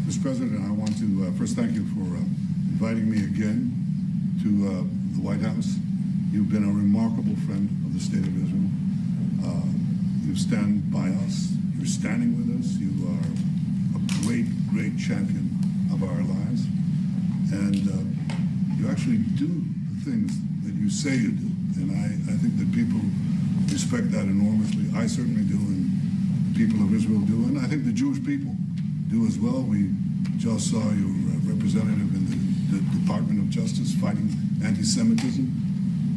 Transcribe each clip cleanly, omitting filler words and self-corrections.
Mr. President, I want to first thank you for inviting me again to the White House. You've been a remarkable friend of the State of Israel. You stand by us. You're standing with us. You are a great, great champion of our lives. And you actually do the things that you say you do. And I think that people respect that enormously. I certainly do, and the people of Israel do. And I think the Jewish people do as well. We just saw your representative in the Department of Justice fighting anti-Semitism,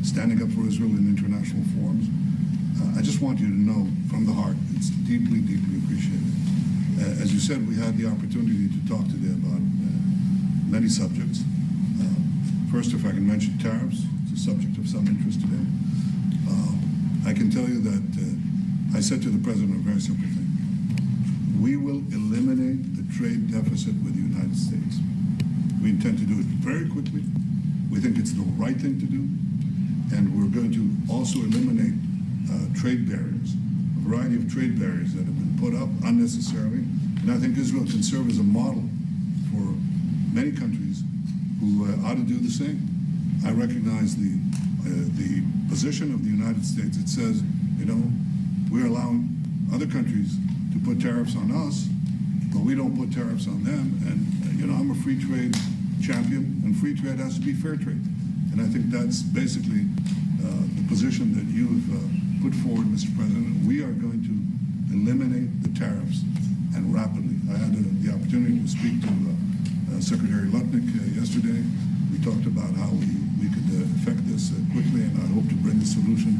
standing up for Israel in international forums. I just want you to know from the heart, it's deeply, deeply appreciated. As you said, we had the opportunity to talk today about many subjects. First, if I can mention tariffs, it's a subject of some interest today. I can tell you that I said to the President a very simple thing. We will eliminate the trade deficit with the United States. We intend to do it very quickly. We think it's the right thing to do. And we're going to also eliminate trade barriers, a variety of trade barriers that have been put up unnecessarily. And I think Israel can serve as a model for many countries who ought to do the same. I recognize the position of the United States. It says, you know, we're allowing other countries to put tariffs on us, but we don't put tariffs on them. And, you know, I'm a free trade champion, and free trade has to be fair trade. And I think that's basically the position that you've put forward, Mr. President. We are going to eliminate the tariffs, and rapidly. I had the opportunity to speak to Secretary Lutnick yesterday. We talked about how we could effect this quickly, and I hope to bring a solution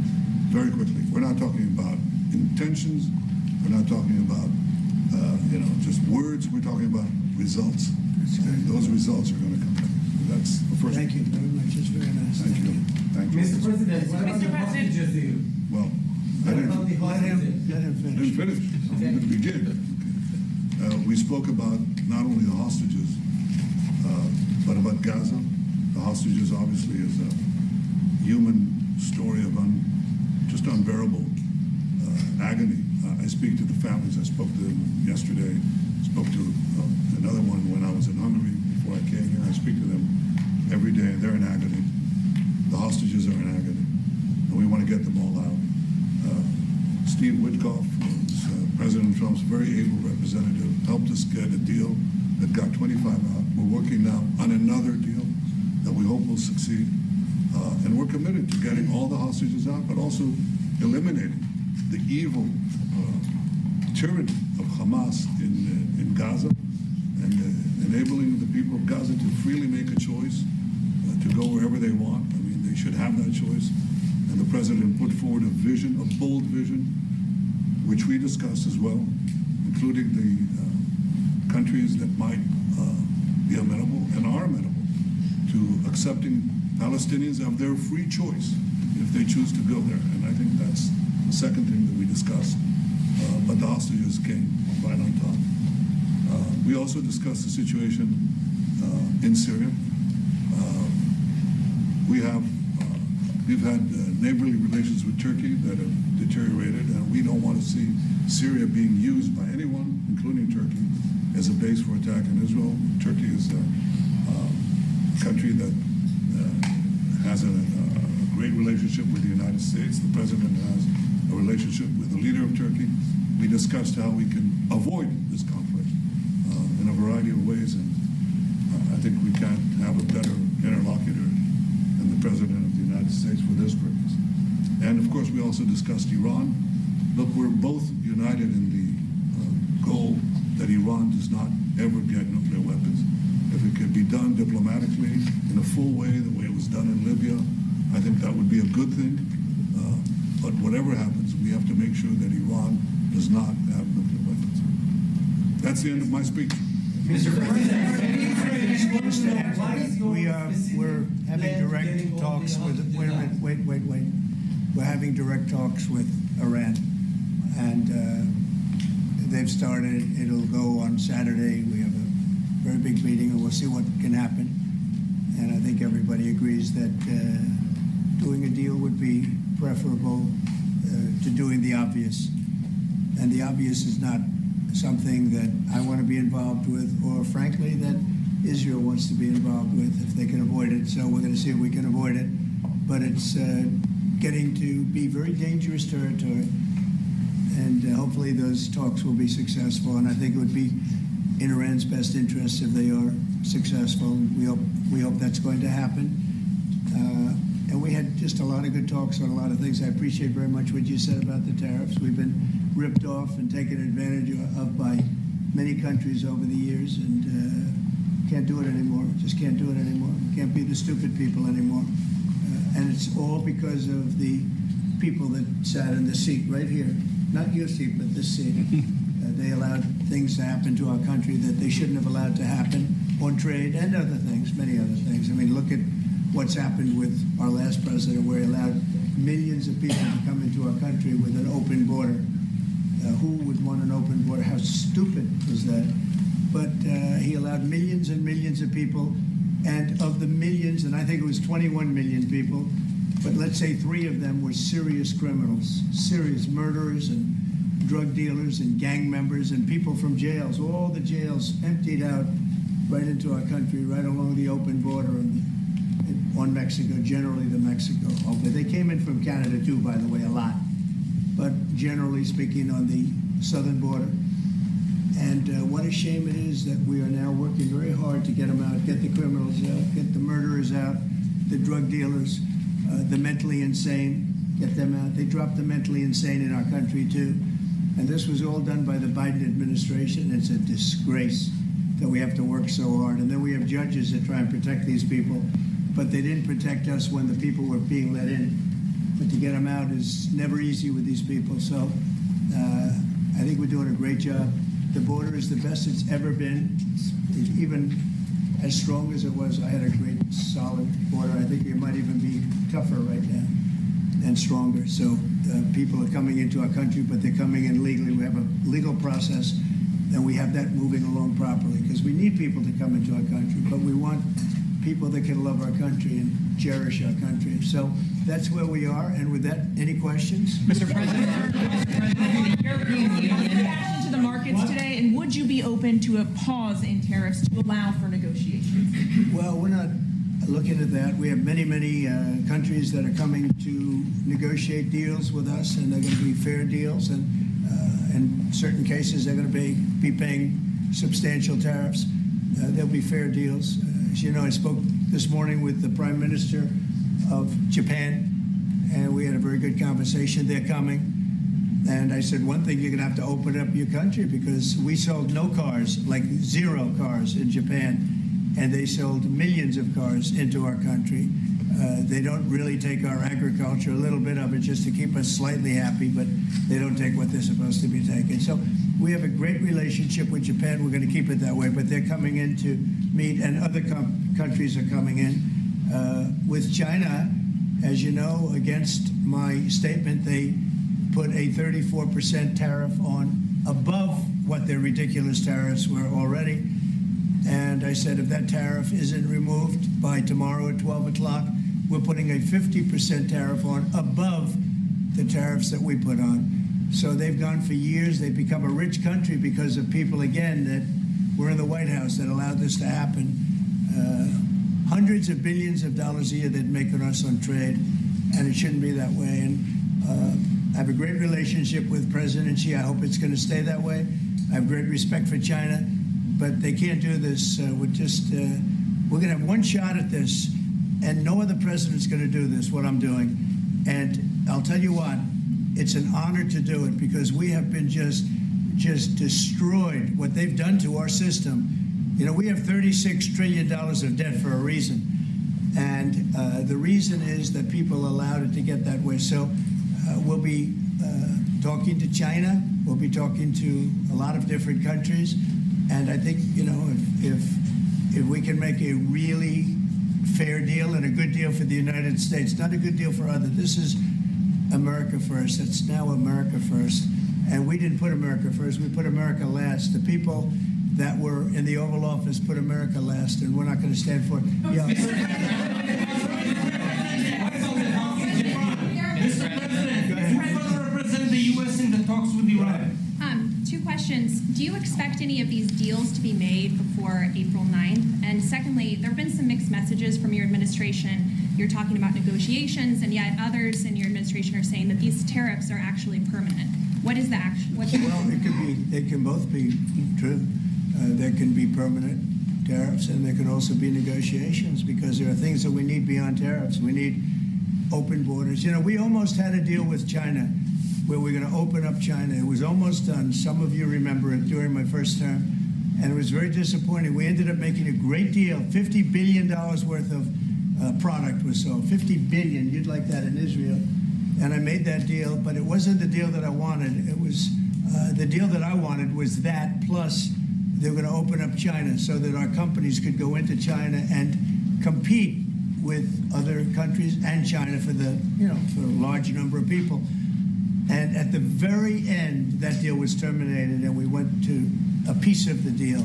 very quickly. We're not talking about intentions. We're not talking about, you know, just words. We're talking about results. And those results are going to come. That's the first. Thank you very much. It's very nice. Thank you. Thank you. Mr. President, what about the hostages deal? Well, I didn't Let him finish. finish. I'm going to begin. We spoke about not only the hostages, but about Gaza. The hostages obviously is a human story of just unbearable agony. I speak to the families. I spoke to them yesterday. Spoke to another one when I was in Hungary before I came here. I speak to them every day. They're in agony. The hostages are in agony. And we want to get them all out. Steve Witkoff, President Trump's very able representative, helped us get a deal that got 25 out. We're working now on another deal that we hope will succeed. And we're committed to getting all the hostages out, but also eliminating the evil tyranny of Hamas in Gaza and enabling the people of Gaza to freely make a choice to go wherever they want. I mean, they should have that choice. And the President put forward a vision, a bold vision, which we discussed as well, including the countries that might be amenable and are amenable to accepting Palestinians of their free choice if they choose to go there. And I think that's the second thing that we discussed. But the hostages came right on top. We also discussed the situation in Syria. We've had neighborly relations with Turkey that have deteriorated, and we don't want to see Syria being used by anyone, including Turkey, as a base for attack in Israel. Turkey is a country that has a great relationship with the United States. The President has a relationship with the leader of Turkey. We discussed how we can avoid this conflict in a variety of ways, and I think we can't have a better interlocutor than the President of the United States for this purpose. And of course, we also discussed Iran. Look, we're both united in the goal that Iran does not ever get nuclear weapons. If it could be done diplomatically in a full way, the way it was done in Libya, I think that would be a good thing. But whatever happens, we have to make sure that Iran does not have nuclear weapons. That's the end of my speech. Mr. President, We're having direct talks with. Wait. We're having direct talks with Iran, and they've started. It'll go on Saturday. We have a very big meeting, and we'll see what can happen. And I think everybody agrees that doing a deal would be preferable to doing the obvious. And the obvious is not something that I want to be involved with, or frankly, that Israel wants to be involved with if they can avoid it. So we're going to see if we can avoid it. But it's getting to be very dangerous territory. And hopefully those talks will be successful. And I think it would be in Iran's best interest if they are successful. We hope that's going to happen. And we had just a lot of good talks on a lot of things. I appreciate very much what you said about the tariffs. We've been ripped off and taken advantage of by many countries over the years, and can't do it anymore. Just can't do it anymore. Can't be the stupid people anymore. And it's all because of the people that sat in the seat right here. Not your seat, but this seat. They allowed things to happen to our country that they shouldn't have allowed to happen on trade and other things, many other things. I mean, look at what's happened with our last president, where he allowed millions of people to come into our country with an open border. Who would want an open border? How stupid was that? But he allowed millions and millions of people, and of the millions, and I think it was 21 million people, but let's say 3 of them were serious criminals, serious murderers and drug dealers and gang members and people from jails. All the jails emptied out right into our country, right along the open border on Mexico, generally the Mexico. They came in from Canada too, by the way, a lot. But generally speaking, on the southern border. And what a shame it is that we are now working very hard to get them out, get the criminals out, get the murderers out, the drug dealers, the mentally insane, get them out. They dropped the mentally insane in our country too. And this was all done by the Biden administration. It's a disgrace that we have to work so hard. And then we have judges that try and protect these people, but they didn't protect us when the people were being let in. But to get them out is never easy with these people. So I think we're doing a great job. The border is the best it's ever been. It's even as strong as it was. I had a great, solid border. I think it might even be tougher right now and stronger. So people are coming into our country, but they're coming in legally. We have a legal process, and we have that moving along properly, because we need people to come into our country, but we want people that can love our country and cherish our country. So that's where we are. And with that, any questions? Mr. President, the European Union reaction to the markets today, and would you be open to a pause in tariffs to allow for negotiations? Well, we're not looking at that. We have many, many countries that are coming to negotiate deals with us, and they're going to be fair deals. And in certain cases, they're going to be paying substantial tariffs. There'll be fair deals. As you know, I spoke this morning with the Prime Minister of Japan, and we had a very good conversation. They're coming. And I said, one thing, you're going to have to open up your country, because we sold no cars, like 0 cars in Japan, and they sold millions of cars into our country. They don't really take our agriculture, a little bit of it just to keep us slightly happy, but they don't take what they're supposed to be taking. So we have a great relationship with Japan. We're going to keep it that way, but they're coming in to meet, and other countries are coming in. With China, as you know, against my statement, they put a 34% tariff on above what their ridiculous tariffs were already. And I said, if that tariff isn't removed by tomorrow at 12 o'clock, we're putting a 50% tariff on above the tariffs that we put on. So they've gone for years. They've become a rich country because of people, again, that were in the White House that allowed this to happen. Hundreds of billions of dollars a year they'd make on us on trade, and it shouldn't be that way. And I have a great relationship with President Xi. I hope it's going to stay that way. I have great respect for China, but they can't do this. We're going to have one shot at this, and no other president's going to do this, what I'm doing. And I'll tell you what, it's an honor to do it, because we have been just destroyed, what they've done to our system. You know, we have $36 trillion of debt for a reason. And the reason is that people allowed it to get that way. So we'll be talking to China. We'll be talking to a lot of different countries. And I think, you know, if we can make a really fair deal and a good deal for the United States, not a good deal for others. This is America first. It's now America first. And we didn't put America first. We put America last. The people that were in the Oval Office put America last, and we're not going to stand for it. Yeah. Mr. President, who's going to represent the U.S. in the talks with Iran? Two questions. Do you expect any of these deals to be made before April 9th? And secondly, there have been some mixed messages from your administration. You're talking about negotiations, and yet others in your administration are saying that these tariffs are actually permanent. What is the action? Well, they can both be true. There can be permanent tariffs, and there can also be negotiations, because there are things that we need beyond tariffs. We need open borders. You know, we almost had a deal with China where we're going to open up China. It was almost done. Some of you remember it during my first term, and it was very disappointing. We ended up making a great deal. $50 billion worth of product was sold. $50 billion. You'd like that in Israel. And I made that deal, but it wasn't the deal that I wanted. It was the deal that I wanted was that, plus they were going to open up China so that our companies could go into China and compete with other countries and China for for a large number of people. And at the very end, that deal was terminated, and we went to a piece of the deal.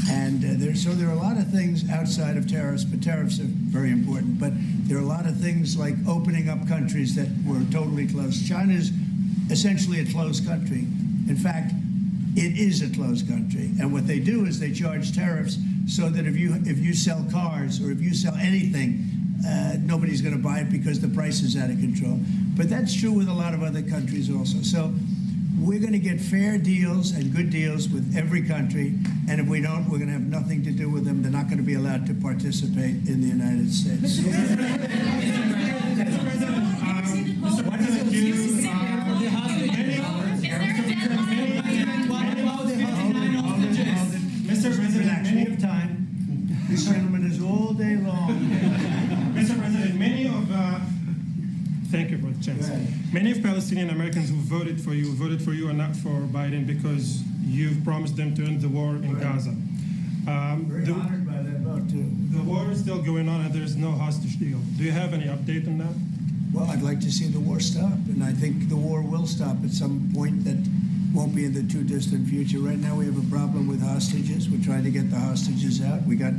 And there are a lot of things outside of tariffs, but tariffs are very important. But there are a lot of things like opening up countries that were totally closed. China is essentially a closed country. In fact, it is a closed country. And what they do is they charge tariffs so that if you sell cars or if you sell anything, nobody's going to buy it because the price is out of control. But that's true with a lot of other countries also. So we're going to get fair deals and good deals with every country. And if we don't, we're going to have nothing to do with them. They're not going to be allowed to participate in the United States. Mr. President, Many of time. This gentleman is all day long. Mr. President, thank you for the chance. Many of Palestinian Americans who voted for you are not for Biden because you've promised them to end the war in Gaza. Very honored by that vote, too. The war is still going on and there's no hostage deal. Do you have any update on that? Well, I'd like to see the war stop, and I think the war will stop at some point that won't be in the too distant future. Right now we have a problem with hostages. We're trying to get the hostages out. We got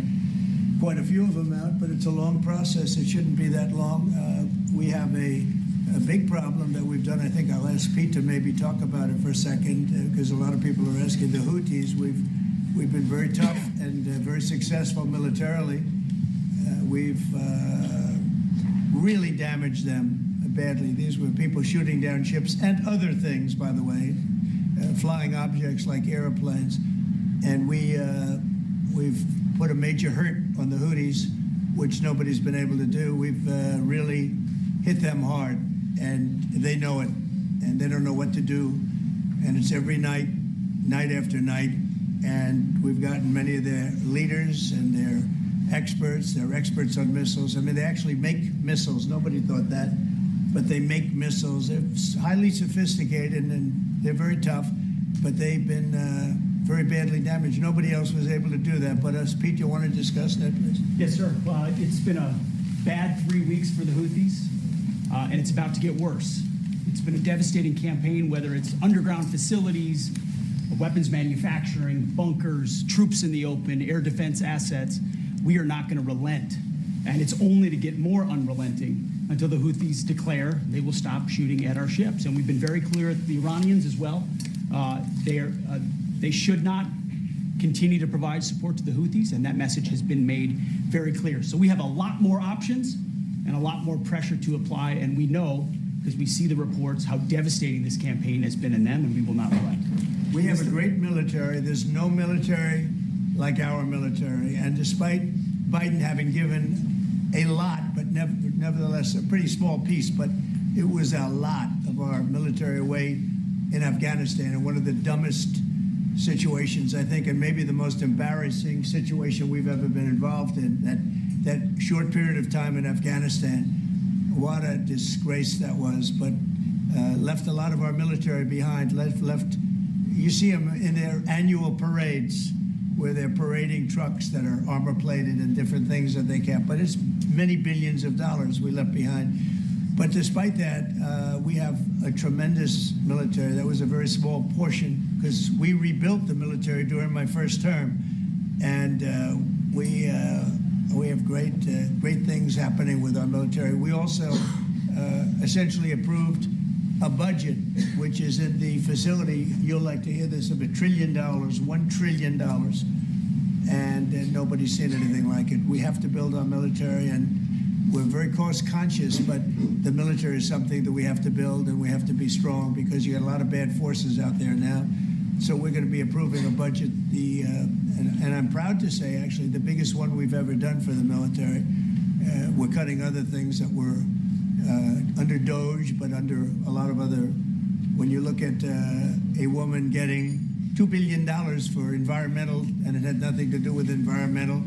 quite a few of them out, but it's a long process. It shouldn't be that long. We have a big problem that we've done. I think I'll ask Pete to maybe talk about it for a second, because a lot of people are asking. The Houthis, we've been very tough and very successful militarily. We've really damaged them badly. These were people shooting down ships and other things, by the way, flying objects like airplanes. And we've put a major hurt on the Houthis, which nobody's been able to do. We've really hit them hard, and they know it, and they don't know what to do. And it's every night, night after night. And we've gotten many of their leaders and their experts. They're experts on missiles. I mean, they actually make missiles. Nobody thought that. But they make missiles. They're highly sophisticated, and they're very tough. But they've been very badly damaged. Nobody else was able to do that but us. Pete, you want to discuss that, please? Yes, sir. It's been a bad 3 weeks for the Houthis, and it's about to get worse. It's been a devastating campaign, whether it's underground facilities, weapons manufacturing, bunkers, troops in the open, air defense assets. We are not going to relent, and it's only to get more unrelenting until the Houthis declare they will stop shooting at our ships. And we've been very clear at the Iranians as well. They should not continue to provide support to the Houthis, and that message has been made very clear. So we have a lot more options and a lot more pressure to apply, and we know, because we see the reports, how devastating this campaign has been in them, and we will not relent. We have a great military. There's no military like our military. And despite Biden having given a lot, but nevertheless a pretty small piece, but it was a lot of our military away in Afghanistan, and one of the dumbest situations, I think, and maybe the most embarrassing situation we've ever been involved in, that short period of time in Afghanistan. What a disgrace that was, but left a lot of our military behind, left you see them in their annual parades where they're parading trucks that are armor plated and different things that they can't, but it's many billions of dollars we left behind. But despite that, we have a tremendous military. That was a very small portion because we rebuilt the military during my first term, and we have great things happening with our military. We also essentially approved a budget which is in the facility, you'll like to hear this, of $1 trillion, $1 trillion, and nobody's seen anything like it. We have to build our military, and we're very cost conscious, but the military is something that we have to build, and we have to be strong because you got a lot of bad forces out there now. So we're going to be approving a budget, and I'm proud to say, actually, the biggest one we've ever done for the military. We're cutting other things that were under DOGE, but under a lot of other. When you look at a woman getting $2 billion for environmental, and it had nothing to do with environmental,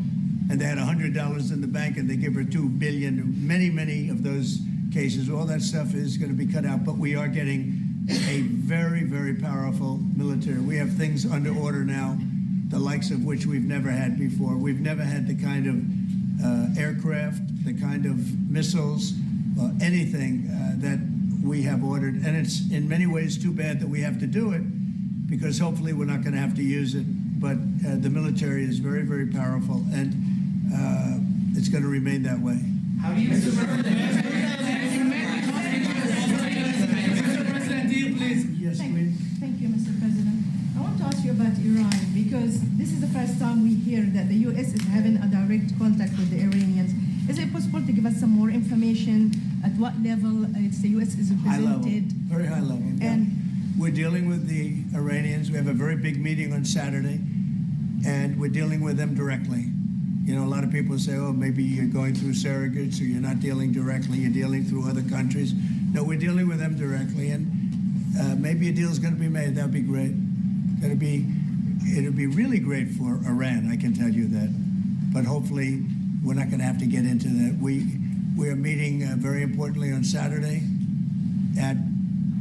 and they had $100 in the bank, and they give her $2 billion. Many of those cases, all that stuff is going to be cut out. But we are getting a very, very powerful military. We have things under order now, the likes of which we've never had before. We've never had the kind of aircraft, the kind of missiles, anything that we have ordered. And it's in many ways too bad that we have to do it, because hopefully we're not going to have to use it. But the military is very, very powerful, and it's going to remain that way. How do you, Mr. President? Yes, please. Thank you, Mr. President. I want to ask you about Iran, because this is the first time we hear that the U.S. is having a direct contact with the Iranians. Is it possible to give us some more information at what level the U.S. is High level, represented? very high level. And we're dealing with the Iranians. We have a very big meeting on Saturday, and we're dealing with them directly. You know, a lot of people say, oh, maybe you're going through surrogates or you're not dealing directly, you're dealing through other countries. No, we're dealing with them directly, and maybe a deal's going to be made. That would be great. It'll be really great for Iran, I can tell you that. But hopefully, we're not going to have to get into that. We are meeting very importantly on Saturday at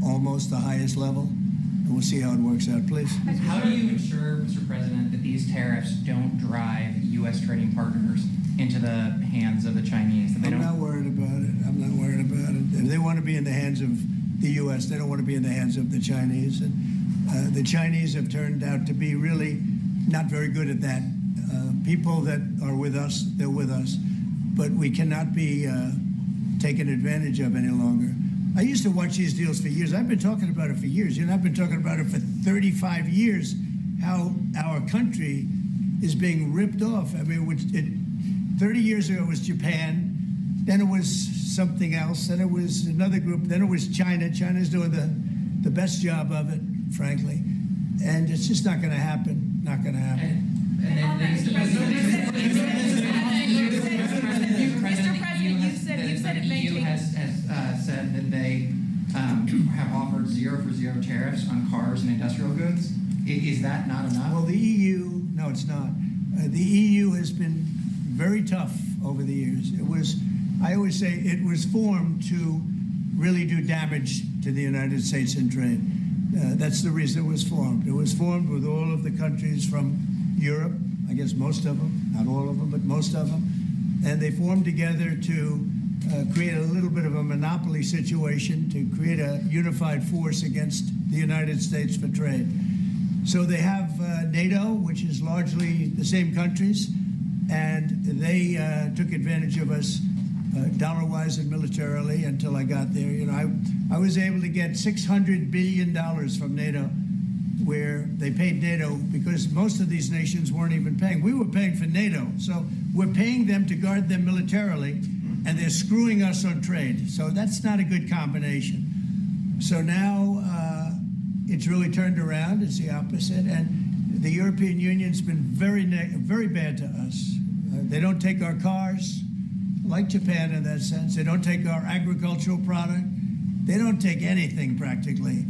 almost the highest level, and we'll see how it works out. Please. How do you ensure, Mr. President, that these tariffs don't drive U.S. trading partners into the hands of the Chinese? That they I'm don't... not worried about it. I'm not worried about it. If they want to be in the hands of the U.S., they don't want to be in the hands of the Chinese. And the Chinese have turned out to be really not very good at that. People that are with us, they're with us. But we cannot be taken advantage of any longer. I used to watch these deals for years. I've been talking about it for years. You know, I've been talking about it for 35 years, how our country is being ripped off. I mean, 30 years ago it was Japan, then it was something else, then it was another group, then it was China. China's doing the best job of it, frankly. And it's just not going to happen. Not going to happen. And then you said it may EU take- has said that they have offered zero for zero tariffs on cars and industrial goods. Is that not enough? Well, the EU, no, it's not. The EU has been very tough over the years. I always say it was formed to really do damage to the United States in trade. That's the reason it was formed. It was formed with all of the countries from Europe, I guess most of them, not all of them, but most of them. And they formed together to create a little bit of a monopoly situation, to create a unified force against the United States for trade. So they have NATO, which is largely the same countries, and they took advantage of us dollar-wise and militarily until I got there. You know, I was able to get $600 billion from NATO, where they paid NATO because most of these nations weren't even paying. We were paying for NATO, so we're paying them to guard them militarily, and they're screwing us on trade. So that's not a good combination. So now it's really turned around. It's the opposite, and the European Union's been very bad to us. They don't take our cars, like Japan in that sense. They don't take our agricultural product. They don't take anything practically.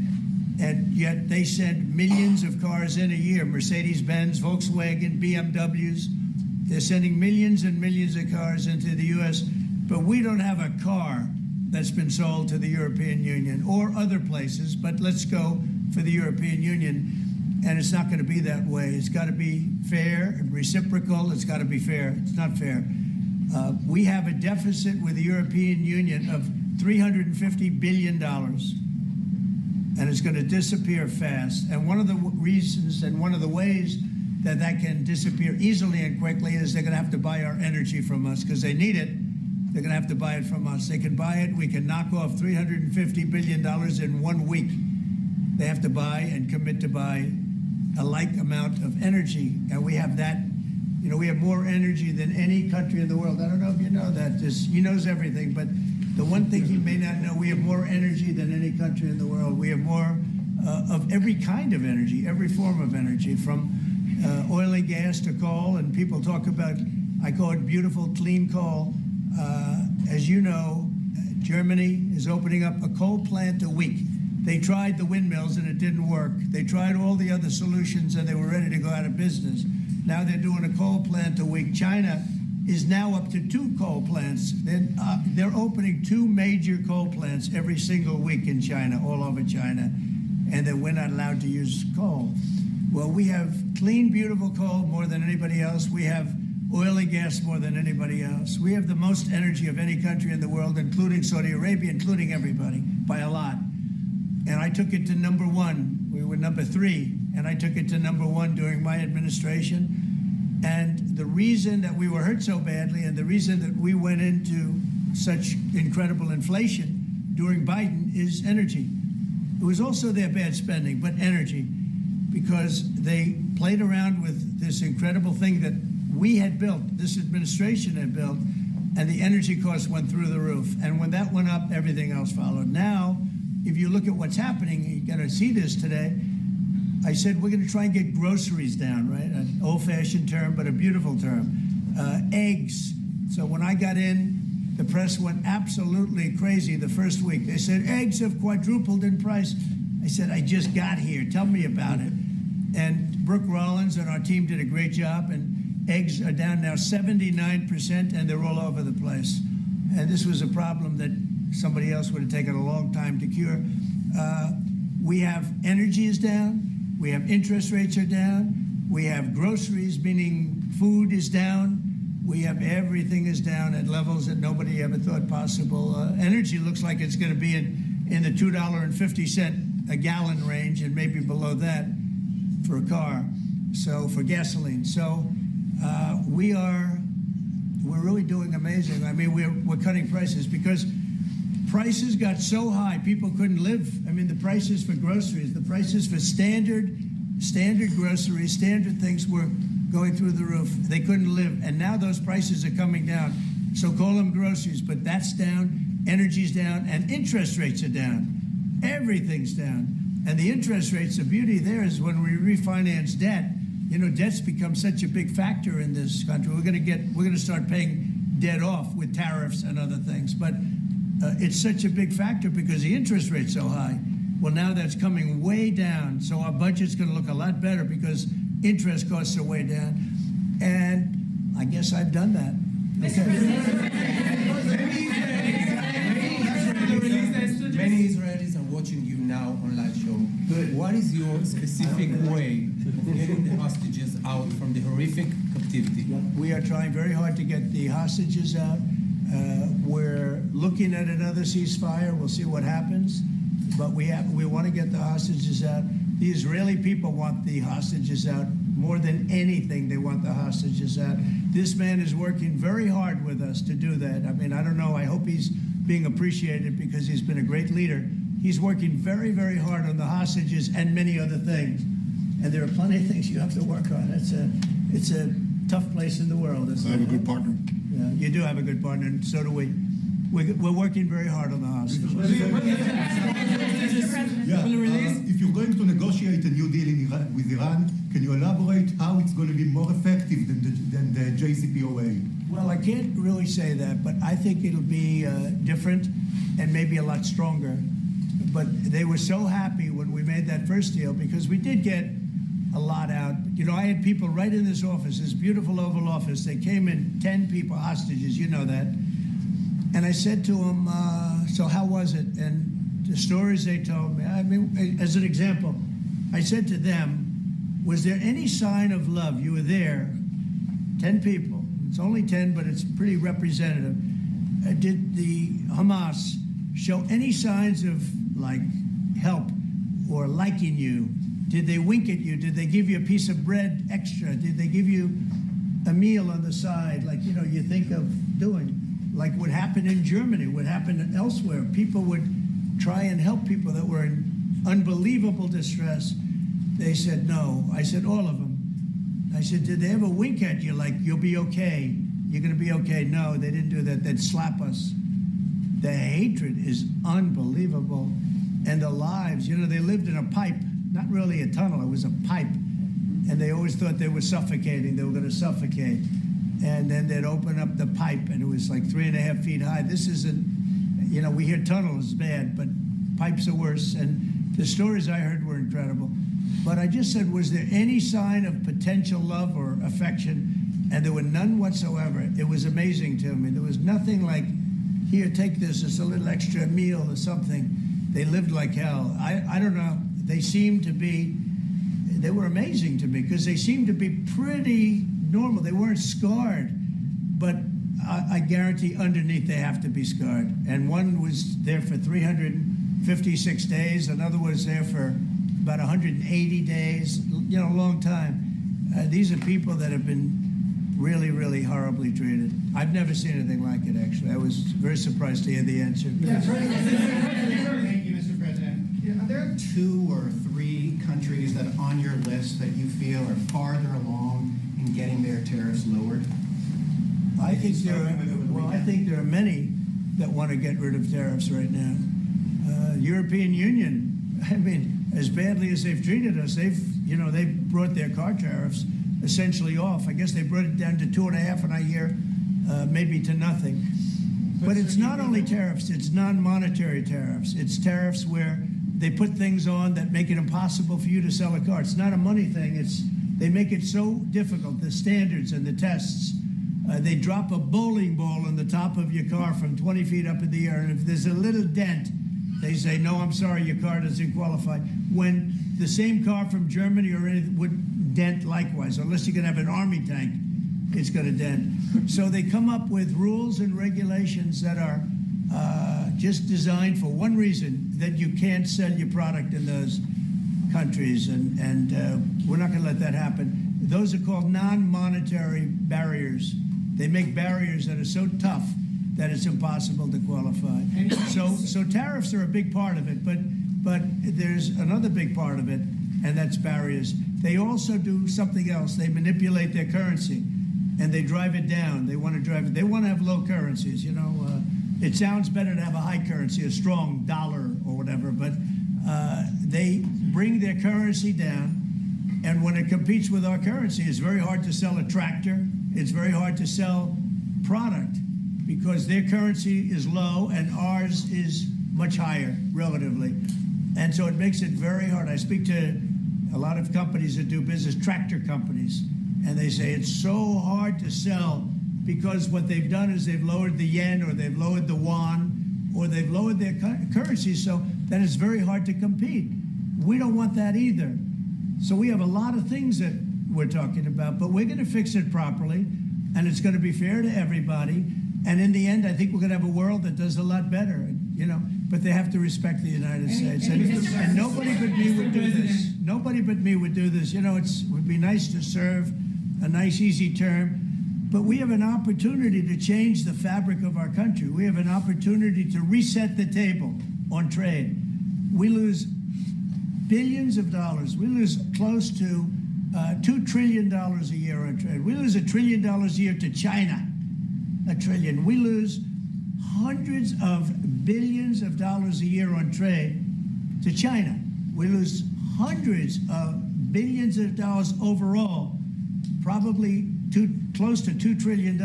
And yet they send millions of cars in a year, Mercedes-Benz, Volkswagen, BMWs. They're sending millions and millions of cars into the U.S., but we don't have a car that's been sold to the European Union or other places, but let's go for the European Union. And it's not going to be that way. It's got to be fair and reciprocal. It's got to be fair. It's not fair. We have a deficit with the European Union of $350 billion. And it's going to disappear fast. And one of the reasons and one of the ways that can disappear easily and quickly is they're going to have to buy our energy from us because they need it, they're going to have to buy it from us. They can buy it. We can knock off $350 billion in 1 week. They have to buy and commit to buy a like amount of energy. And we have that. You know, we have more energy than any country in the world. I don't know if you know that. He knows everything. But the one thing he may not know, we have more energy than any country in the world. We have more of every kind of energy, every form of energy, from oil and gas to coal. And people talk about, I call it beautiful, clean coal. As you know, Germany is opening up a coal plant a week. They tried the windmills and it didn't work. They tried all the other solutions and they were ready to go out of business. Now they're doing a coal plant a week. China is now up to 2 coal plants. They're opening 2 major coal plants every single week in China, all over China, and then we're not allowed to use coal. Well, we have clean, beautiful coal more than anybody else. We have oil and gas more than anybody else. We have the most energy of any country in the world, including Saudi Arabia, including everybody, by a lot. And I took it to number 1. We were number 3, and I took it to number 1 during my administration. And the reason that we were hurt so badly and the reason that we went into such incredible inflation during Biden is energy. It was also their bad spending, but energy, because they played around with this incredible thing that we had built, this administration had built, and the energy costs went through the roof. And when that went up, everything else followed. Now, if you look at what's happening, you got to see this today. I said we're going to try and get groceries down, right? An old-fashioned term, but a beautiful term. Eggs. So when I got in, the press went absolutely crazy the first week. They said, eggs have quadrupled in price. I said, I just got here. Tell me about it. And Brooke Rollins and our team did a great job, and eggs are down now 79%, and they're all over the place. And this was a problem that somebody else would have taken a long time to cure. We have energy is down. We have interest rates are down. We have groceries, meaning food is down. We have everything is down at levels that nobody ever thought possible. Energy looks like it's going to be in the $2.50 a gallon range and maybe below that for a car, so for gasoline. So we're really doing amazing. I mean, we're cutting prices because prices got so high people couldn't live. I mean, the prices for groceries, the prices for standard groceries, standard things were going through the roof. They couldn't live, and now those prices are coming down. So call them groceries, but that's down, energy's down, and interest rates are down. Everything's down. And the interest rates, the beauty there is when we refinance debt, you know, debt's become such a big factor in this country. We're going to start paying debt off with tariffs and other things. But it's such a big factor because the interest rate's so high. Well, now that's coming way down. So our budget's going to look a lot better because interest costs are way down. And I guess I've done that. Many Israelis are watching you now on live show. Good. What is your specific way of getting the hostages out from the horrific captivity? We are trying very hard to get the hostages out. We're looking at another ceasefire. We'll see what happens. But we want to get the hostages out. The Israeli people want the hostages out more than anything. They want the hostages out. This man is working very hard with us to do that. I mean, I don't know. I hope he's being appreciated because he's been a great leader. He's working very, very hard on the hostages and many other things. And there are plenty of things you have to work on. It's a tough place in the world. I have a good partner. Yeah, you do have a good partner, and so do we. We're working very hard on the hostages. If you're going to negotiate a new deal with Iran, can you elaborate how it's going to be more effective than the JCPOA? Well, I can't really say that, but I think it'll be different and maybe a lot stronger. But they were so happy when we made that first deal because we did get a lot out. You know, I had people right in this office, this beautiful Oval Office. They came in, 10 people, hostages, you know that. And I said to them, so how was it? And the stories they told me, I mean, as an example, I said to them, was there any sign of love? You were there, 10 people. It's only 10, but it's pretty representative. Did the Hamas show any signs of, like, help or liking you? Did they wink at you? Did they give you a piece of bread extra? Did they give you a meal on the side, like, you know, you think of doing? like what happened in Germany, what happened elsewhere. People would try and help people that were in unbelievable distress. They said no. I said, all of them. I said, did they ever wink at you like, you'll be okay? You're going to be okay? No, they didn't do that. They'd slap us. The hatred is unbelievable. And the lives, you know, they lived in a pipe, not really a tunnel, it was a pipe. And they always thought they were suffocating, they were going to suffocate. And then they'd open up the pipe, and it was like 3.5 feet high. This isn't, you know, we hear tunnels is bad, but pipes are worse. And the stories I heard were incredible. But I just said, was there any sign of potential love or affection? And there were none whatsoever. It was amazing to me. There was nothing like, here, take this, it's a little extra meal or something. They lived like hell. I don't know. They seemed to be, they were amazing to me because they seemed to be pretty normal. They weren't scarred, but I guarantee underneath they have to be scarred. And one was there for 356 days. Another was there for about 180 days, you know, a long time. These are people that have been really, really horribly treated. I've never seen anything like it, actually. I was very surprised to hear the answer. Thank you, Mr. President. Are there 2 or 3 countries that are on your list that you feel are farther along in getting their tariffs lowered? I think there are many that want to get rid of tariffs right now. European Union, I mean, as badly as they've treated us, they've brought their car tariffs essentially off. I guess they brought it down to 2.5, and I hear maybe to nothing. But it's not only tariffs, it's non-monetary tariffs. It's tariffs where they put things on that make it impossible for you to sell a car. It's not a money thing. They make it so difficult, the standards and the tests. They drop a bowling ball on the top of your car from 20 feet up in the air, and if there's a little dent, they say, no, I'm sorry, your car doesn't qualify. When the same car from Germany or anything would dent likewise, unless you can have an army tank, it's going to dent. So they come up with rules and regulations that are just designed for one reason, that you can't sell your product in those countries, and we're not going to let that happen. Those are called non-monetary barriers. They make barriers that are so tough that it's impossible to qualify. So tariffs are a big part of it, but there's another big part of it, and that's barriers. They also do something else. They manipulate their currency, and they drive it down. They want to drive it. They want to have low currencies. You know, it sounds better to have a high currency, a strong dollar or whatever, but they bring their currency down, and when it competes with our currency, it's very hard to sell a tractor. It's very hard to sell product because their currency is low and ours is much higher relatively. And so it makes it very hard. I speak to a lot of companies that do business, tractor companies, and they say it's so hard to sell because what they've done is they've lowered the yen or they've lowered the yuan or they've lowered their currency so that it's very hard to compete. We don't want that either. So we have a lot of things that we're talking about, but we're going to fix it properly, and it's going to be fair to everybody. And in the end, I think we're going to have a world that does a lot better, you know, but they have to respect the United States. And nobody but me would do this. Nobody but me would do this. You know, it would be nice to serve, a nice, easy term, but we have an opportunity to change the fabric of our country. We have an opportunity to reset the table on trade. We lose billions of dollars. We lose close to $2 trillion a year on trade. We lose $1 trillion a year to China. $1 trillion. We lose hundreds of billions of dollars a year on trade to China. We lose hundreds of billions of dollars overall, probably close to $2 trillion.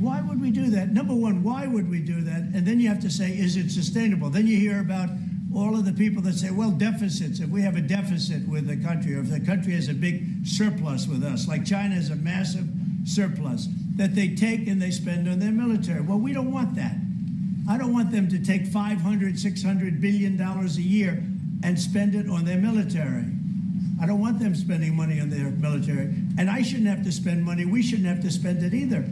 Why would we do that? Number one, why would we do that? And then you have to say, is it sustainable? Then you hear about all of the people that say, well, deficits, if we have a deficit with the country, or if the country has a big surplus with us, like China has a massive surplus, that they take and they spend on their military. Well, we don't want that. I don't want them to take $500, $600 billion a year and spend it on their military. I don't want them spending money on their military. And I shouldn't have to spend money. We shouldn't have to spend it either.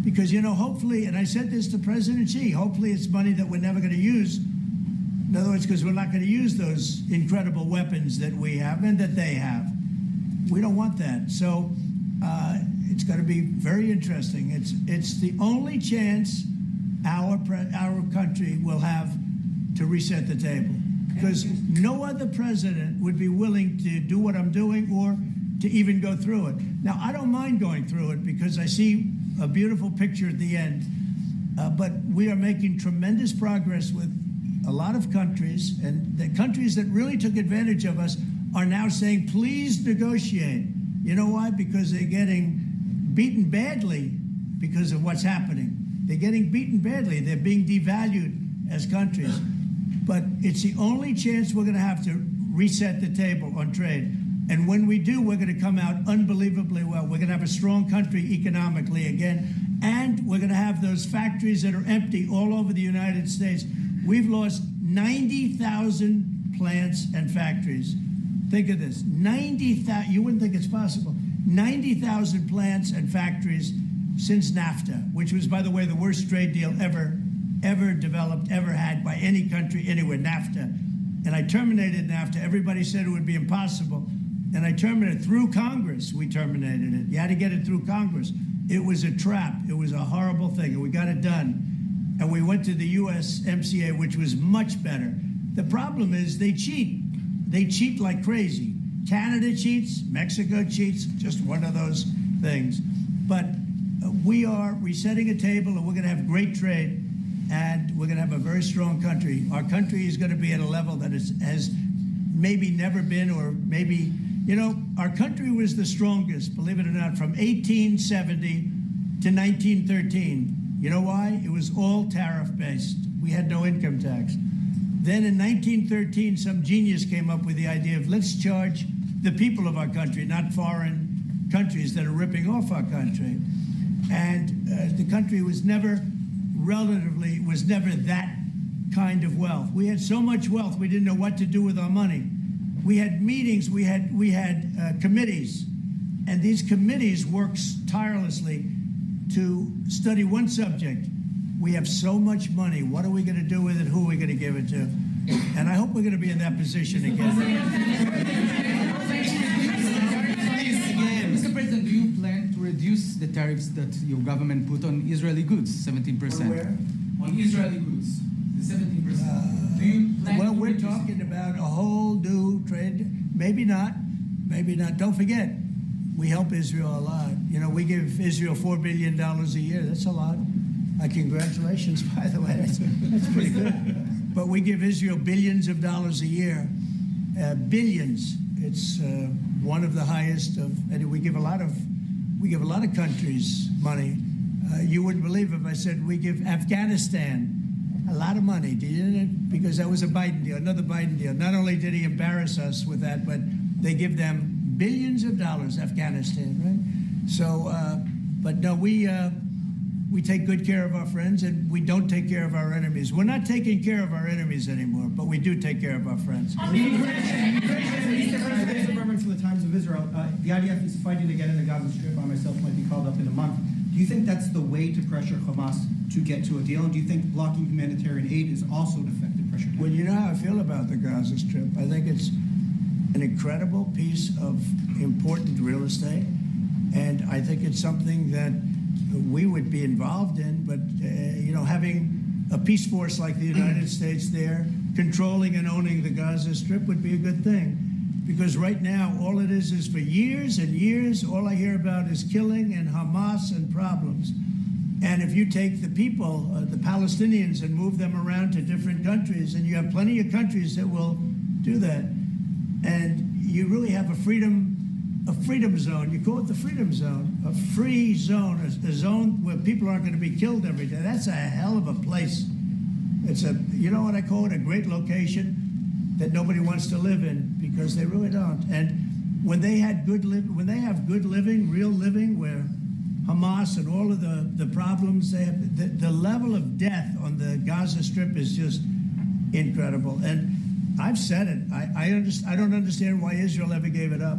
Because, you know, hopefully, and I said this to President Xi, hopefully it's money that we're never going to use. In other words, because we're not going to use those incredible weapons that we have and that they have. We don't want that. So it's going to be very interesting. It's the only chance our country will have to reset the table, because no other president would be willing to do what I'm doing or to even go through it. Now, I don't mind going through it because I see a beautiful picture at the end, but we are making tremendous progress with a lot of countries, and the countries that really took advantage of us are now saying, please negotiate. You know why? Because they're getting beaten badly because of what's happening. They're getting beaten badly. They're being devalued as countries. But it's the only chance we're going to have to reset the table on trade. And when we do, we're going to come out unbelievably well. We're going to have a strong country economically again. And we're going to have those factories that are empty all over the United States. We've lost 90,000 plants and factories. Think of this, 90,000, you wouldn't think it's possible, 90,000 plants and factories since NAFTA, which was, by the way, the worst trade deal ever developed, ever had by any country anywhere, NAFTA. And I terminated NAFTA. Everybody said it would be impossible. And I terminated it through Congress. We terminated it. You had to get it through Congress. It was a trap. It was a horrible thing. And we got it done. And we went to the USMCA, which was much better. The problem is they cheat. They cheat like crazy. Canada cheats, Mexico cheats, just one of those things. But we are resetting a table, and we're going to have great trade, and we're going to have a very strong country. Our country is going to be at a level that has maybe never been, or maybe, you know, our country was the strongest, believe it or not, from 1870 to 1913. You know why? It was all tariff-based. We had no income tax. Then in 1913, some genius came up with the idea of let's charge the people of our country, not foreign countries that are ripping off our country. And the country was never that kind of wealth. We had so much wealth, we didn't know what to do with our money. We had meetings, we had committees, and these committees worked tirelessly to study one subject. We have so much money. What are we going to do with it? Who are we going to give it to? And I hope we're going to be in that position again. Mr. President, do you plan to reduce the tariffs that your government put on Israeli goods, 17%? On where? On Israeli goods, the 17%. Do you plan Well, to we're reduce talking about a whole new trade. Maybe not. Maybe not. Don't forget, we help Israel a lot. You know, we give Israel $4 billion a year. That's a lot. Congratulations, by the way. That's pretty good. But we give Israel billions of dollars a year. Billions. It's one of the highest of, and we give a lot of countries money. You wouldn't believe if I said we give Afghanistan a lot of money. Do you? Because that was a Biden deal, another Biden deal. Not only did he embarrass us with that, but they give them billions of dollars, Afghanistan, right? So, but no, we take good care of our friends, and we don't take care of our enemies. We're not taking care of our enemies anymore, but we do take care of our friends. Mr. Berman for the Times of Israel. The IDF is fighting again in the Gaza Strip. I myself might be called up in a month. Do you think that's the way to pressure Hamas to get to a deal? And do you think blocking humanitarian aid is also an effective pressure? Well, you know how I feel about the Gaza Strip. I think it's an incredible piece of important real estate, and I think it's something that we would be involved in, but you know, having a peace force like the United States there, controlling and owning the Gaza Strip would be a good thing. Because right now, all it is for years and years, all I hear about is killing and Hamas and problems. And if you take the people, the Palestinians, and move them around to different countries, and you have plenty of countries that will do that, and you really have a freedom zone. You call it the freedom zone, a free zone, a zone where people aren't going to be killed every day. That's a hell of a place. It's a, you know what I call it, a great location that nobody wants to live in, because they really don't. And when they have good living, real living, where Hamas and all of the problems they have, the level of death on the Gaza Strip is just incredible. And I've said it. I don't understand why Israel ever gave it up.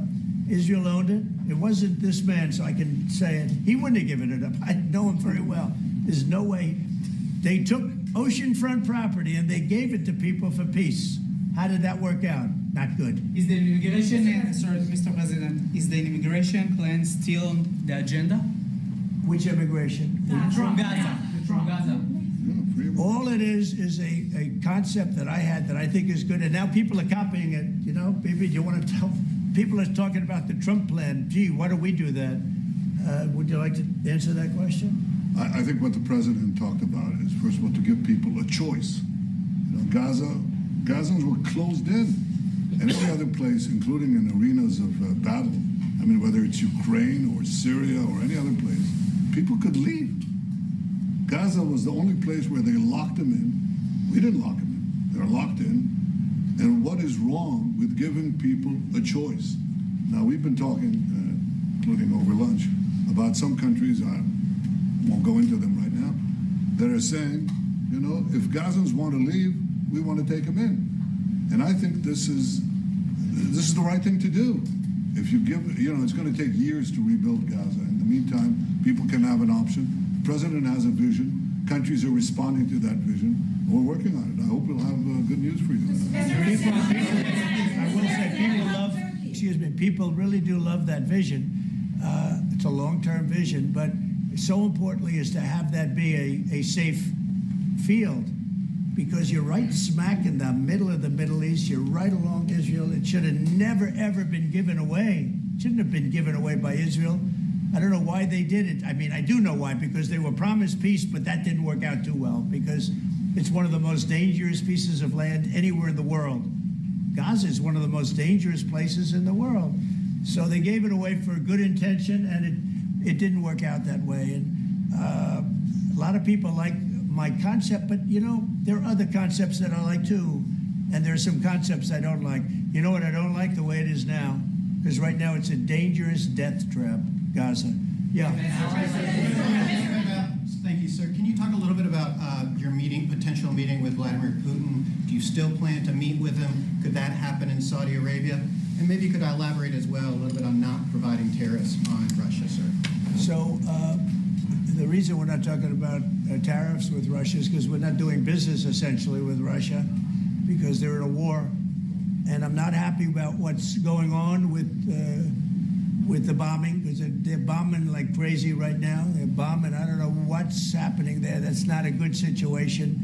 Israel owned it. It wasn't this man, so I can say it. He wouldn't have given it up. I know him very well. There's no way. They took oceanfront property and they gave it to people for peace. How did that work out? Not good. Is the immigration, sorry, Mr. President, is the immigration plan still on the agenda? Which immigration? From Gaza. From Gaza. Yeah, free All it is a concept that I had that I think is good, and now people are copying it. You know, maybe you want to tell people are talking about the Trump plan. Gee, why don't we do that? Would you like to answer that question? I think what the president talked about is, first of all, to give people a choice. You know, Gazans were closed in, and every other place, including in arenas of battle. I mean, whether it's Ukraine or Syria or any other place, people could leave. Gaza was the only place where they locked them in. We didn't lock them in. They're locked in. And what is wrong with giving people a choice? Now, we've been talking, including over lunch, about some countries, I won't go into them right now, that are saying, you know, if Gazans want to leave, we want to take them in. And I think this is the right thing to do. If you give, you know, it's going to take years to rebuild Gaza. In the meantime, people can have an option. The president has a vision. Countries are responding to that vision. We're working on it. I hope we'll have good news for you. I will say people really do love that vision. It's a long-term vision, but so importantly is to have that be a safe field, because you're right smack in the middle of the Middle East. You're right along Israel. It should have never, ever been given away. It shouldn't have been given away by Israel. I don't know why they did it. I mean, I do know why, because they were promised peace, but that didn't work out too well, because it's one of the most dangerous pieces of land anywhere in the world. Gaza is one of the most dangerous places in the world. So they gave it away for a good intention, and it didn't work out that way. And a lot of people like my concept, but you know, there are other concepts that I like too. And there are some concepts I don't like. You know what I don't like? The way it is now. Because right now it's a dangerous death trap, Gaza. Yeah. Thank you, sir. Can you talk a little bit about your potential meeting with Vladimir Putin? Do you still plan to meet with him? Could that happen in Saudi Arabia? And maybe you could elaborate as well a little bit on not providing tariffs on Russia, sir. So the reason we're not talking about tariffs with Russia is because we're not doing business essentially with Russia, because they're in a war. And I'm not happy about what's going on with the bombing, because they're bombing like crazy right now. They're bombing. I don't know what's happening there. That's not a good situation.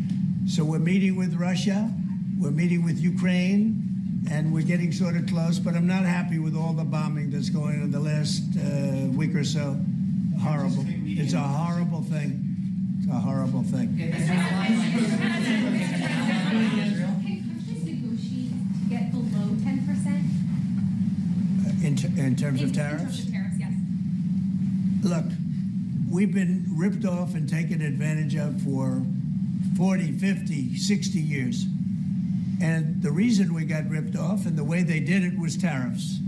So we're meeting with Russia. We're meeting with Ukraine. And we're getting sort of close, but I'm not happy with all the bombing that's going on in the last week or so. Horrible. It's a horrible thing. It's a horrible thing. Can countries negotiate to get below 10%? In terms of In tariffs? terms of tariffs, yes. Look, we've been ripped off and taken advantage of for 40, 50, 60 years. And the reason we got ripped off and the way they did it was tariffs.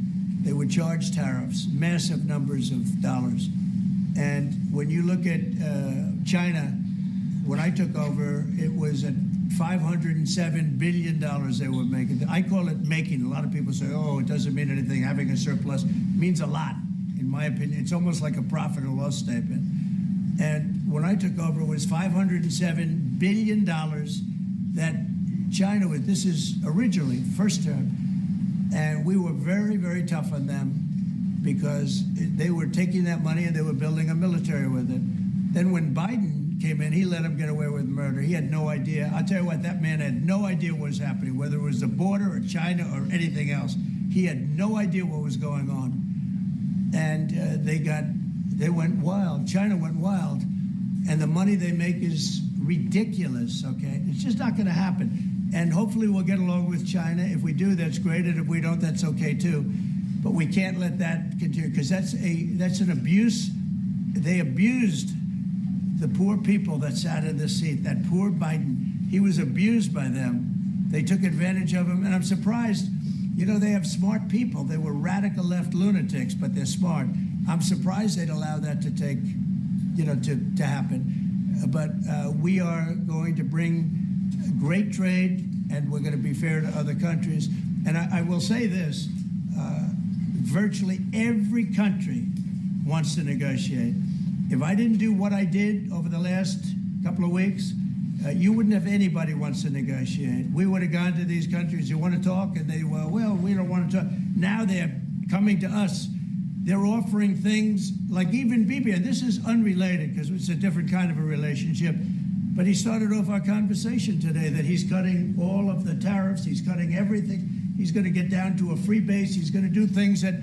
They would charge tariffs, massive numbers of dollars. And when you look at China, when I took over, it was at $507 billion they were making. I call it making. A lot of people say, oh, it doesn't mean anything. Having a surplus means a lot, in my opinion. It's almost like a profit or loss statement. And when I took over, it was $507 billion that China was, this is originally, first term, and we were very, very tough on them because they were taking that money and they were building a military with it. Then when Biden came in, he let them get away with murder. He had no idea. I'll tell you what, that man had no idea what was happening, whether it was the border or China or anything else. He had no idea what was going on. And they went wild. China went wild. And the money they make is ridiculous, okay? It's just not gonna happen. And hopefully we'll get along with China. If we do, that's great, and if we don't, that's okay too. But we can't let that continue, because that's an abuse. They abused the poor people that sat in the seat. That poor Biden, he was abused by them. They took advantage of him, and I'm surprised. You know, they have smart people. They were radical left lunatics, but they're smart. I'm surprised they'd allow that to take, you know, to happen. But we are going to bring great trade, and we're going to be fair to other countries. And I will say this, virtually every country wants to negotiate. If I didn't do what I did over the last couple of weeks, you wouldn't have anybody wants to negotiate. We would have gone to these countries, you want to talk? And they, well, we don't want to talk. Now they're coming to us. they're offering things like even Bibi, and this is unrelated because it's a different kind of a relationship, but he started off our conversation today that he's cutting all of the tariffs, he's cutting everything, he's going to get down to a free base, he's going to do things that,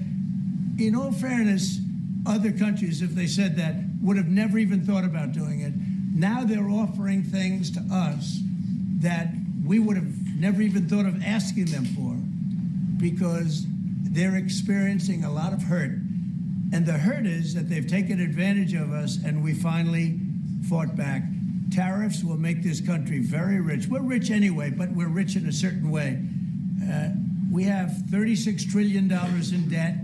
in all fairness, other countries, if they said that, would have never even thought about doing it. Now they're offering things to us that we would have never even thought of asking them for because they're experiencing a lot of hurt. And the hurt is that they've taken advantage of us and we finally fought back. Tariffs will make this country very rich. We're rich anyway, but we're rich in a certain way. We have $36 trillion in debt.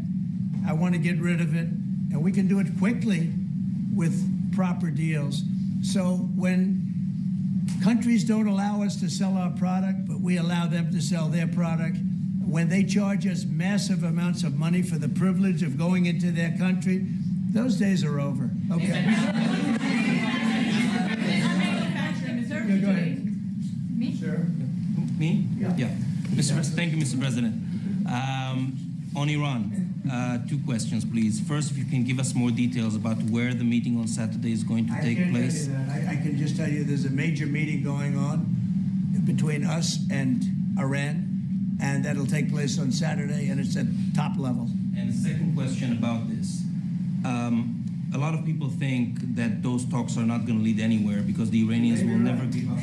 I want to get rid of it. And we can do it quickly with proper deals. So when countries don't allow us to sell our product, but we allow them to sell their product, when they charge us massive amounts of money for the privilege of going into their country, those days are over. Okay. Yeah, go ahead. Me? Sir? Me? Yeah. Thank you, Mr. President. On Iran, two questions, please. First, if you can give us more details about where the meeting on Saturday is going to take place. I can't tell you that. I can just tell you there's a major meeting going on between us and Iran, and that'll take place on Saturday, and it's at top level. And the second question about this. A lot of people think that those talks are not going to lead anywhere because the Iranians will never give up.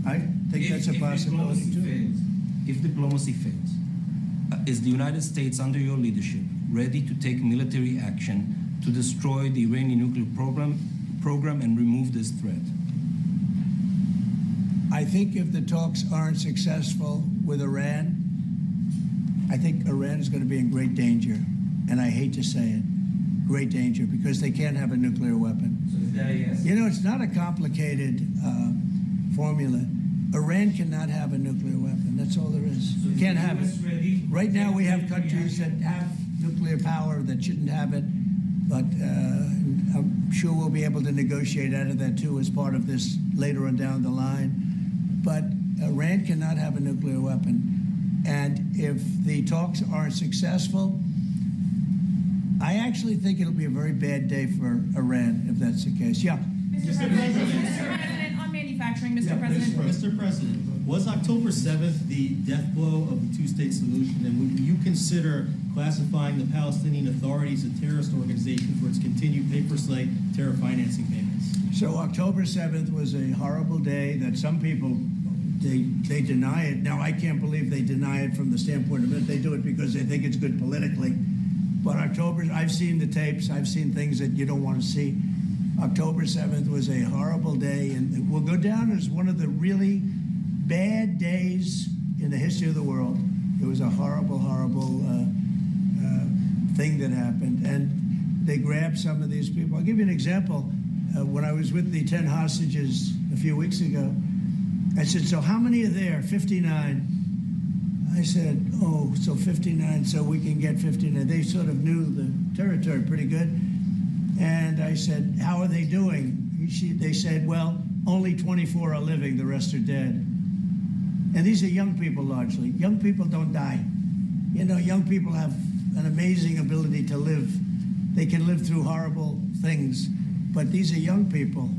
I think that's a possibility, too. If diplomacy fails, is the United States, under your leadership, ready to take military action to destroy the Iranian nuclear program and remove this threat? I think if the talks aren't successful with Iran, I think Iran is going to be in great danger. And I hate to say it, great danger, because they can't have a nuclear weapon. So is that a yes? You know, it's not a complicated formula. Iran cannot have a nuclear weapon. That's all there is. So Can't have US it. ready? Right now we have countries that have nuclear power that shouldn't have it, but I'm sure we'll be able to negotiate out of that too as part of this later on down the line. But Iran cannot have a nuclear weapon. And if the talks aren't successful, I actually think it'll be a very bad day for Iran if that's the case. Yeah. Mr. President, on manufacturing, Mr. President. Mr. President, was October 7th the death blow of the two-state solution, and would you consider classifying the Palestinian Authority as a terrorist organization for its continued pay-for-slay terror financing payments? So October 7th was a horrible day that some people, they deny it. Now, I can't believe they deny it from the standpoint of it. They do it because they think it's good politically. But I've seen the tapes. I've seen things that you don't want to see. October 7th was a horrible day, and it will go down as one of the really bad days in the history of the world. It was a horrible, horrible thing that happened. And they grabbed some of these people. I'll give you an example. When I was with the 10 hostages a few weeks ago, I said, so how many are there? 59. I said, oh, so 59, so we can get 59. They sort of knew the territory pretty good. And I said, how are they doing? They said, well, only 24 are living, the rest are dead. And these are young people largely. Young people don't die. You know, young people have an amazing ability to live. They can live through horrible things, but these are young people.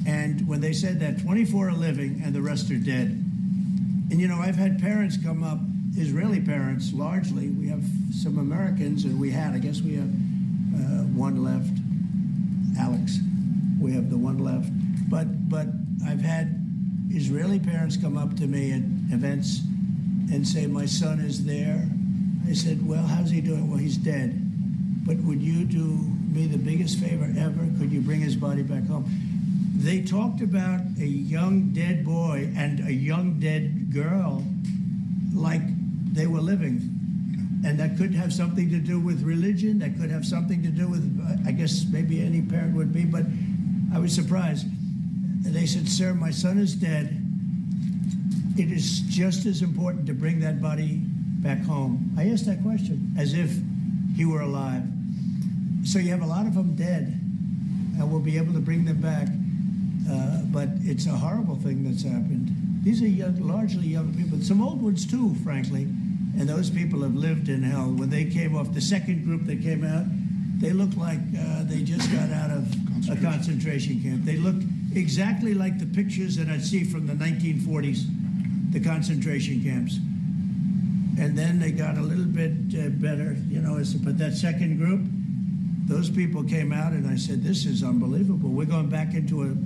And when they said that, 24 are living and the rest are dead. And you know, I've had parents come up, Israeli parents largely. We have some Americans, and I guess we have one left. Alex, we have the one left. But I've had Israeli parents come up to me at events and say, my son is there. I said, well, how's he doing? Well, he's dead. But would you do me the biggest favor ever? Could you bring his body back home? They talked about a young dead boy and a young dead girl like they were living. And that could have something to do with religion. That could have something to do with, I guess maybe any parent would be, but I was surprised. And they said, sir, my son is dead. It is just as important to bring that body back home. I asked that question as if he were alive. So you have a lot of them dead, and we'll be able to bring them back. But it's a horrible thing that's happened. These are largely young people. Some old ones too, frankly. And those people have lived in hell. When they came off, the second group that came out, they looked like they just got out of a concentration camp. They looked exactly like the pictures that I'd see from the 1940s, the concentration camps. And then they got a little bit better, you know, but that second group, those people came out and I said, this is unbelievable. We're going back into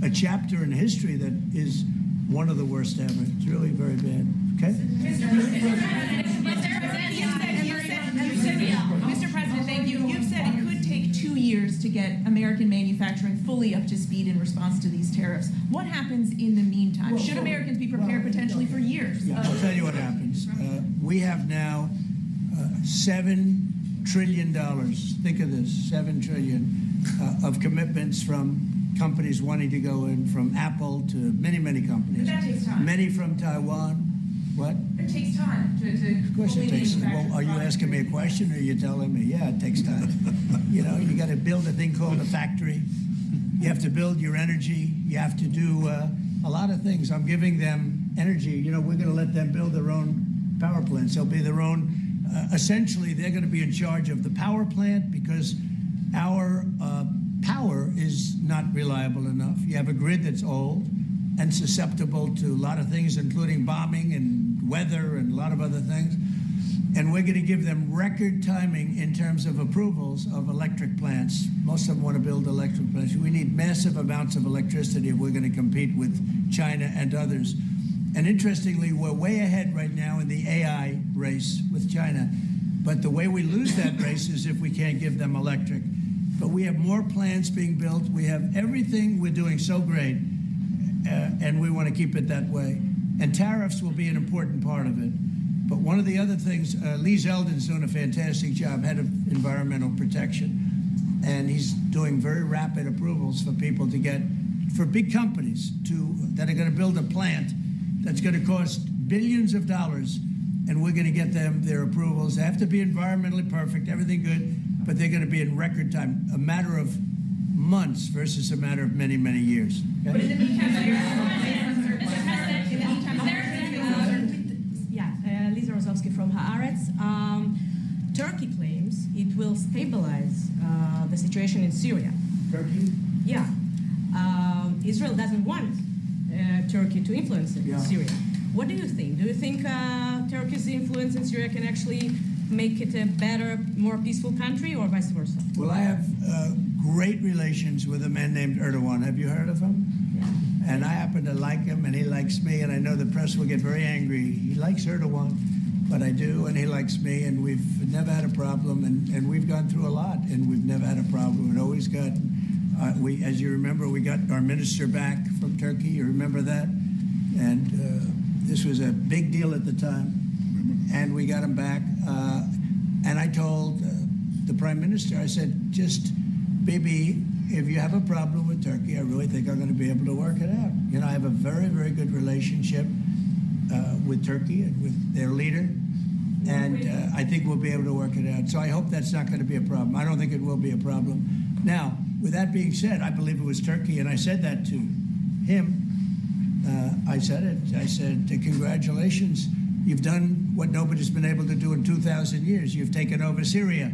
a chapter in history that is one of the worst ever. It's really very bad. Okay? Mr. President, thank you. You've said it could take 2 years to get American manufacturing fully up to speed in response to these tariffs. What happens in the meantime? Should Americans be prepared potentially for years? I'll tell you what happens. We have now $7 trillion. Think of this, $7 trillion of commitments from companies wanting to go in, from Apple to many, many companies. But that takes time. Many from Taiwan. What? It takes time to Of course it takes time. Well, are you asking me a question or are you telling me? Yeah, it takes time. You know, you got to build a thing called a factory. You have to build your energy. You have to do a lot of things. I'm giving them energy. You know, we're going to let them build their own power plants. They'll be their own. Essentially, they're going to be in charge of the power plant because our power is not reliable enough. You have a grid that's old and susceptible to a lot of things, including bombing and weather and a lot of other things. And we're going to give them record timing in terms of approvals of electric plants. Most of them want to build electric plants. We need massive amounts of electricity if we're going to compete with China and others. And interestingly, we're way ahead right now in the AI race with China. But the way we lose that race is if we can't give them electric. But we have more plants being built. We have everything. We're doing so great. And we want to keep it that way. And tariffs will be an important part of it. But one of the other things, Lee Zeldin's doing a fantastic job, head of environmental protection. And he's doing very rapid approvals for people to get, for big companies that are going to build a plant that's going to cost billions of dollars. And we're going to get them their approvals. They have to be environmentally perfect, everything good, but they're going to be in record time, a matter of months versus a matter of many, many years. Okay? But in the meantime, Lisa Rosowski from Haaretz. Turkey claims it will stabilize the situation in Syria. Turkey? Yeah. Israel doesn't want Turkey to influence Syria. What do you think? Do you think Turkey's influence in Syria can actually make it a better, more peaceful country, or vice versa? Well, I have great relations with a man named Erdogan. Have you heard of him? Yeah. And I happen to like him, and he likes me, and I know the press will get very angry. He likes Erdogan, but I do, and he likes me, and we've never had a problem, and we've gone through a lot, and we've never had a problem. We've always got, as you remember, we got our minister back from Turkey. You remember that? And this was a big deal at the time, and we got him back. And I told the prime minister, I said, just, Bibi, if you have a problem with Turkey, I really think I'm going to be able to work it out. You know, I have a very, very good relationship with Turkey and with their leader, and I think we'll be able to work it out. So I hope that's not going to be a problem. I don't think it will be a problem. Now, with that being said, I believe it was Turkey, and I said that to him. I said it. I said, congratulations. You've done what nobody's been able to do in 2,000 years. You've taken over Syria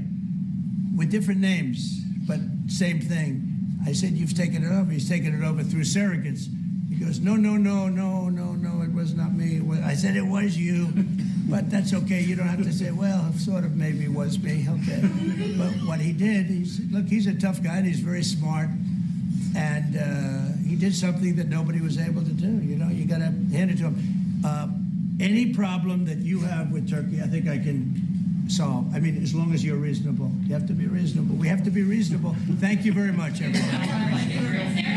with different names, but same thing. I said, you've taken it over. He's taken it over through surrogates. He goes, no, it was not me. I said, it was you, but that's okay. You don't have to say, well, sort of maybe it was me, okay. But what he did, he's a tough guy, and he's very smart, and he did something that nobody was able to do. You know, you got to hand it to him. Any problem that you have with Turkey, I think I can solve. I mean, as long as you're reasonable. You have to be reasonable. We have to be reasonable. Thank you very much, everybody.